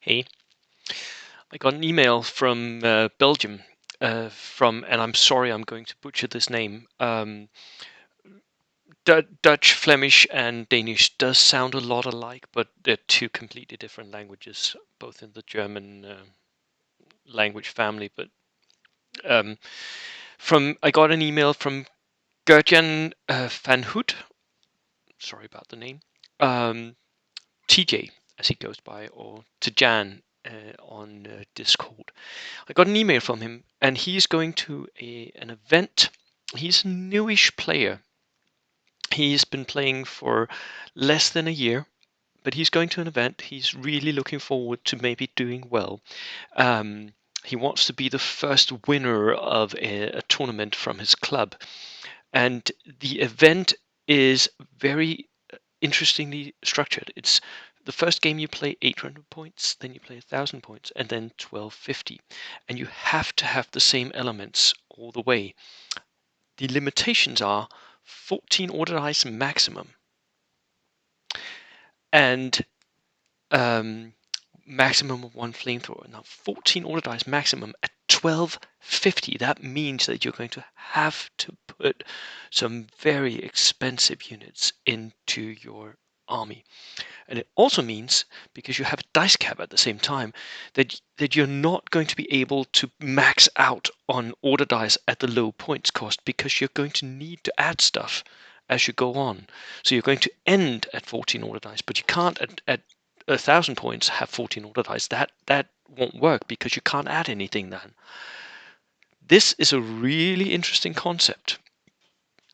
Hey, I got an email from Belgium, and I'm sorry I'm going to butcher this name. Dutch, Flemish, and Danish does sound a lot alike, but they're two completely different languages, both in the German language family. But um, I got an email from Gertjan van Hout. Sorry about the name. Um, TJ, as he goes by, or Tejan on Discord. I got an email from him, and he's going to an event. He's a newish player. He's been playing for less than a year, but he's going to an event. He's really looking forward to maybe doing well. He wants to be the first winner of a tournament from his club, and the event is very interestingly structured. It's the first game you play 800 points, then you play 1,000 points, and then 1250. And you have to have the same elements all the way. The limitations are 14 order dice maximum and maximum of one flamethrower. Now, 14 order dice maximum at 1250. That means that you're going to have to put some very expensive units into your army. And it also means, because you have a dice cap at the same time, that you're not going to be able to max out on order dice at the low points cost, because you're going to need to add stuff as you go on. So you're going to end at 14 order dice, but you can't at 1,000 points have 14 order dice. That won't work because you can't add anything then. This is a really interesting concept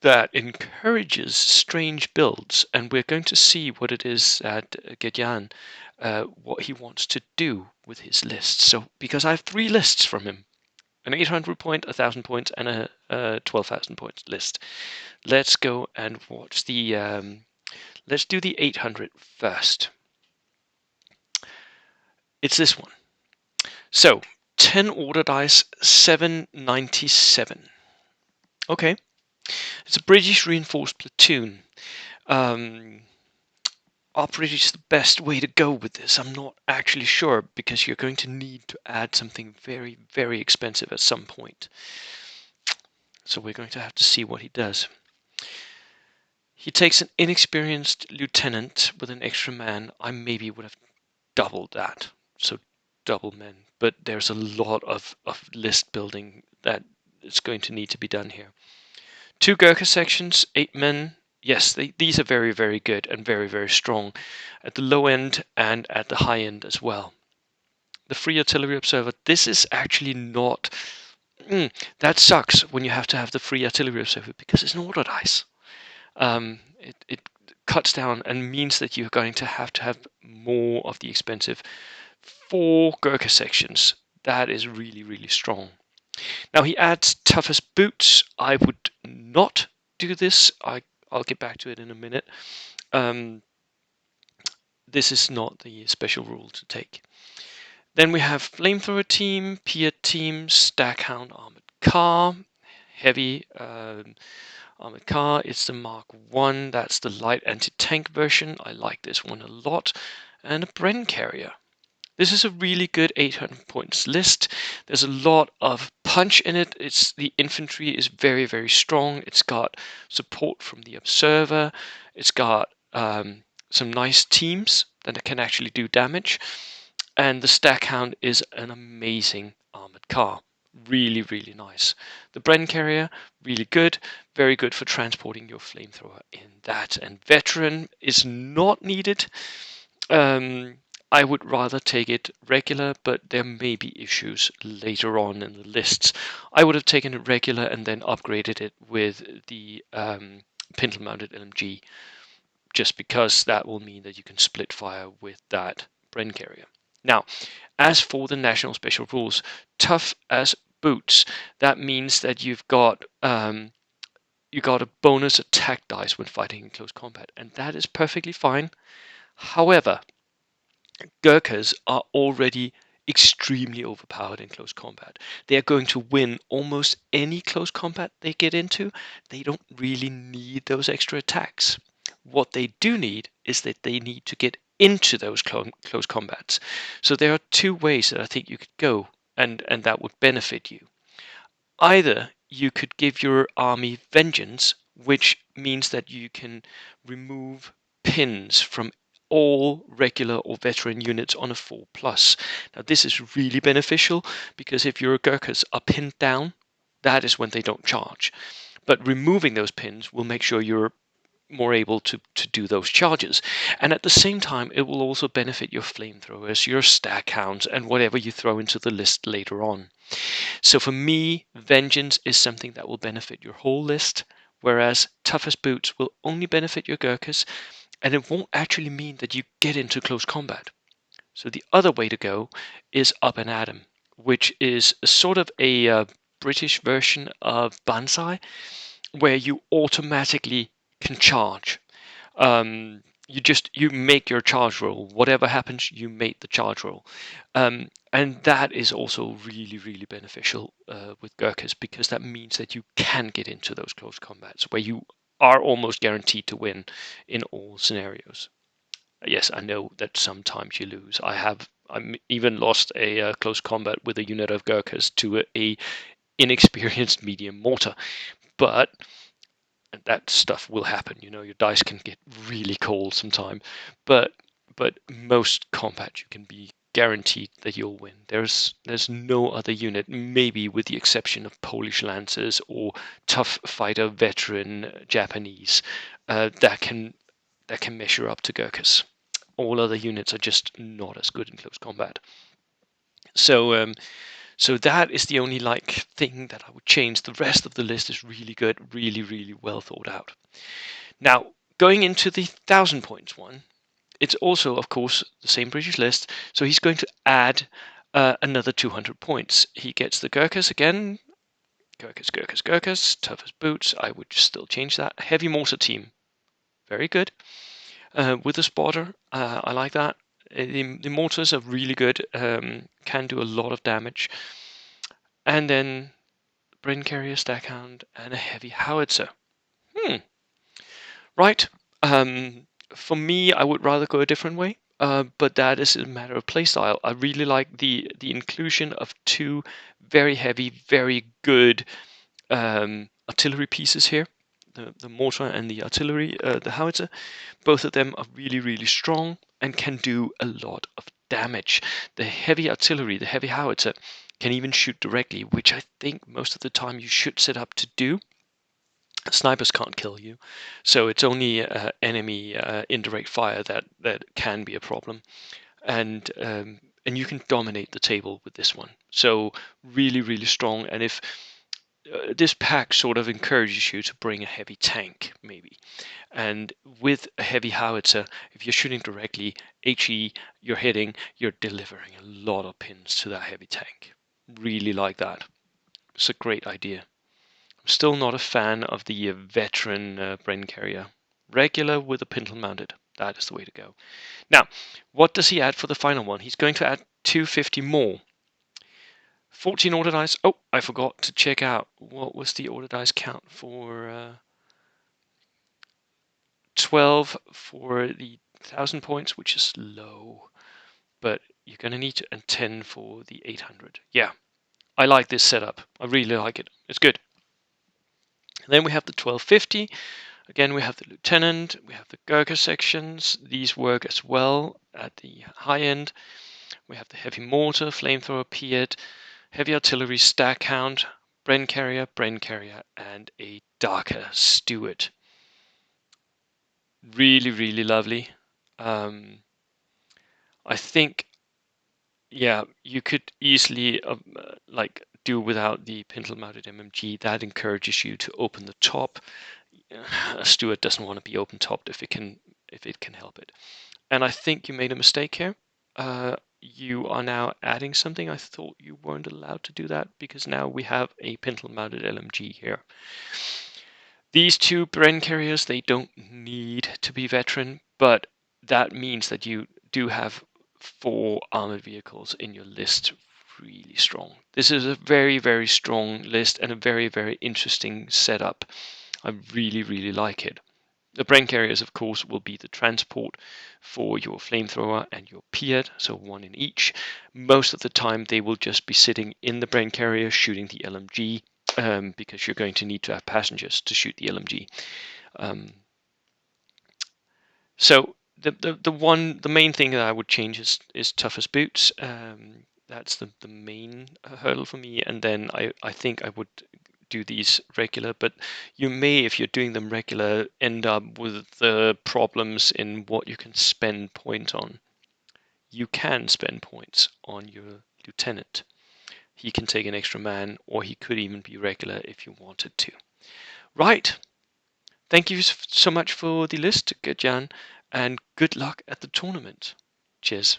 that encourages strange builds, and we're going to see what it is at Gertjan, what he wants to do with his lists. So, because I have 3 lists from him, an 800 point, 1,000 points, and a 12,000 points list. Let's go and watch the. Let's do the 800 first. It's this one. So, 10 order dice, 797. Okay. It's a British reinforced platoon. Are British the best way to go with this? I'm not actually sure, because you're going to need to add something very, very expensive at some point. So we're going to have to see what he does. He takes an inexperienced lieutenant with an extra man. I maybe would have doubled that, so double men. But there's a lot of list building that is going to need to be done here. 2 Gurkha sections, 8 men. Yes, these are very, very good and very, very strong at the low end and at the high end as well. The free artillery observer, this is actually not... that sucks when you have to have the free artillery observer, because it's an order dice. It cuts down and means that you're going to have more of the expensive 4 Gurkha sections. That is really, really strong. Now he adds toughest boots. I would not do this. I'll get back to it in a minute. This is not the special rule to take. Then we have flamethrower team, Pier team, stackhound armored car, heavy armored car. It's the Mark 1. That's the light anti-tank version. I like this one a lot. And a Bren carrier. This is a really good 800 points list. There's a lot of punch in it. The infantry is very, very strong. It's got support from the observer. It's got some nice teams that can actually do damage. And the Stackhound is an amazing armored car. Really, really nice. The Bren carrier, really good. Very good for transporting your flamethrower in that. And veteran is not needed. I would rather take it regular, but there may be issues later on in the lists. I would have taken it regular and then upgraded it with the pintle-mounted LMG, just because that will mean that you can split fire with that Bren carrier. Now, as for the national special rules, tough as boots, that means that you've got a bonus attack dice when fighting in close combat, and that is perfectly fine. However, Gurkhas are already extremely overpowered in close combat. They are going to win almost any close combat they get into. They don't really need those extra attacks. What they do need is that they need to get into those close combats. So there are two ways that I think you could go, and that would benefit you. Either you could give your army vengeance, which means that you can remove pins from all regular or veteran units on a 4+. Now this is really beneficial because if your Gurkhas are pinned down, that is when they don't charge. But removing those pins will make sure you're more able to do those charges. And at the same time, it will also benefit your flamethrowers, your stack hounds, and whatever you throw into the list later on. So for me, vengeance is something that will benefit your whole list, whereas toughest boots will only benefit your Gurkhas, and it won't actually mean that you get into close combat. So the other way to go is up and at 'em, which is sort of a British version of Banzai, where you automatically can charge. You make your charge roll. Whatever happens, you make the charge roll, and that is also really beneficial with Gurkhas, because that means that you can get into those close combats where you are almost guaranteed to win in all scenarios. Yes, I know that sometimes you lose. I'm even lost a close combat with a unit of Gurkhas to a inexperienced medium mortar, but that stuff will happen. Your dice can get really cold sometime, but most combat you can be guaranteed that you'll win. There's no other unit, maybe with the exception of Polish Lancers or tough fighter veteran Japanese, that can measure up to Gurkhas. All other units are just not as good in close combat. So that is the only thing that I would change. The rest of the list is really good, really well thought out. Now, going into the 1,000 points one, it's also, of course, the same British list. So he's going to add another 200 points. He gets the Gurkhas again. Gurkhas. Toughest boots. I would still change that. Heavy mortar team. Very good. With a spotter. I like that. The mortars are really good. Can do a lot of damage. And then brain carrier, stack hound, and a heavy howitzer. Right. For me, I would rather go a different way, but that is a matter of playstyle. I really like the inclusion of two very heavy, very good artillery pieces here. The mortar and the artillery, the howitzer. Both of them are really strong and can do a lot of damage. The heavy artillery, the heavy howitzer, can even shoot directly, which I think most of the time you should set up to do. Snipers can't kill you, so it's only enemy indirect fire that can be a problem, and you can dominate the table with this one. So really strong. And if this pack sort of encourages you to bring a heavy tank, maybe, and with a heavy howitzer, if you're shooting directly, you're hitting, you're delivering a lot of pins to that heavy tank. Really like that. It's a great idea. Still not a fan of the veteran brain carrier. Regular with a pintle mounted. That is the way to go. Now, what does he add for the final one? He's going to add 250 more. 14 order dice. Oh, I forgot to check out what was the order dice count for 12 for the 1,000 points, which is low. But you're going to need to, and 10 for the 800. Yeah, I like this setup. I really like it. It's good. Then we have the 1250. Again, we have the lieutenant, we have the Gurkha sections. These work as well at the high end. We have the heavy mortar, flamethrower, Piet, heavy artillery, stack hound, brain carrier, and a darker steward. Really lovely. I think, yeah, you could easily do without the pintle mounted MMG. That encourages you to open the top. A steward doesn't want to be open topped if it can help it. And I think you made a mistake here. You are now adding something. I thought you weren't allowed to do that, because now we have a pintle mounted LMG here. These two brain carriers, they don't need to be veteran, but that means that you do have 4 armored vehicles in your list. Really strong. This is a very strong list and a very interesting setup. I really like it. The brain carriers, of course, will be the transport for your flamethrower and your Piat, so one in each. Most of the time, they will just be sitting in the brain carrier shooting the LMG, because you're going to need to have passengers to shoot the LMG. So the main thing that I would change is toughest boots. That's the main hurdle for me, and then I think I would do these regular, but you may, if you're doing them regular, end up with the problems in what you can spend points on. You can spend points on your lieutenant. He can take an extra man, or he could even be regular if you wanted to. Right. Thank you so much for the list, Gertjan, and good luck at the tournament. Cheers.